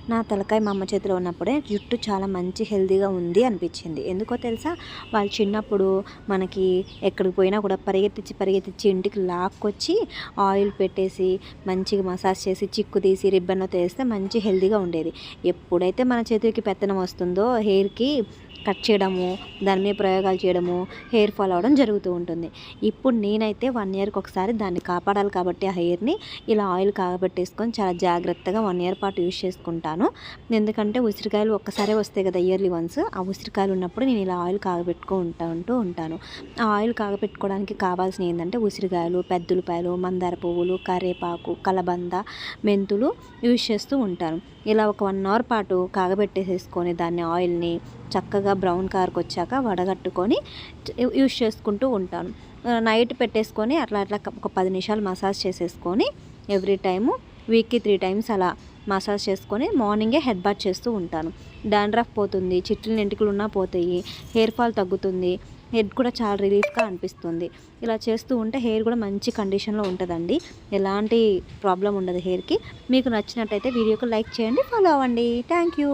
నా తలకాయ మా అమ్మ చేతిలో ఉన్నప్పుడే జుట్టు చాలా మంచి హెల్తీగా ఉంది అనిపించింది. ఎందుకో తెలుసా? వాళ్ళు చిన్నప్పుడు మనకి ఎక్కడికి పోయినా కూడా పరిగెత్తించి ఇంటికి లాక్కొచ్చి ఆయిల్ పెట్టేసి మంచిగా మసాజ్ చేసి చిక్కు తీసి రిబ్బన్‌తో తీస్తే మంచి హెల్తీగా ఉండేది. ఎప్పుడైతే మన చేతికి పెత్తనం వస్తుందో హెయిర్‌కి కట్ చేయడము, దాని మీద ప్రయోగాలు చేయడము, హెయిర్ ఫాల్ అవ్వడం జరుగుతూ ఉంటుంది. ఇప్పుడు నేనైతే 1 ఇయర్‌కి ఒకసారి దాన్ని కాపాడాలి కాబట్టి ఆ హెయిర్‌ని ఇలా ఆయిల్ కాగబెట్టేసుకొని చాలా జాగ్రత్తగా 1 ఇయర్ పాటు యూజ్ చేసుకుంటాను. ఎందుకంటే ఉసిరికాయలు ఒక్కసారే వస్తాయి కదా ఇయర్లీ వన్స్. ఆ ఉసిరికాయలు ఉన్నప్పుడు నేను ఇలా ఆయిల్ కాగబెట్టుకుంటూ ఉంటాను. ఆ ఆయిల్ కాగబెట్టుకోవడానికి కావాల్సినవి ఏంటంటే ఉసిరికాయలు, పెద్దులపాయలు, మందార పువ్వులు, కరివేపాకు, కలబంద, మెంతులు యూజ్ చేస్తూ ఉంటాను. ఇలా ఒక 1 అవర్ పాటు కాగబెట్టేసేసుకొని దాన్ని ఆయిల్‌ని చక్కగా బ్రౌన్ కలర్‌కి వచ్చాక వడగట్టుకొని యూజ్ చేసుకుంటూ ఉంటాను. నైట్ పెట్టేసుకొని అట్లా ఒక 10 నిమిషాలు మసాజ్ చేసేసుకొని ఎవ్రీ టైము వీక్‌కి 3 టైమ్స్ అలా మసాజ్ చేసుకొని మార్నింగే హెడ్ బాత్ చేస్తూ ఉంటాను. డాండ్రఫ్ పోతుంది, చిట్లిన ఎంటికలు ఉన్నా పోతాయి, హెయిర్ ఫాల్ తగ్గుతుంది, హెడ్ కూడా చాలా రిలీఫ్గా అనిపిస్తుంది. ఇలా చేస్తూ ఉంటే హెయిర్ కూడా మంచి కండిషన్లో ఉంటుందండి. ఎలాంటి ప్రాబ్లం ఉండదు హెయిర్‌కి. మీకు నచ్చినట్టయితే వీడియోకి లైక్ చేయండి, ఫాలో అవ్వండి. Thank you.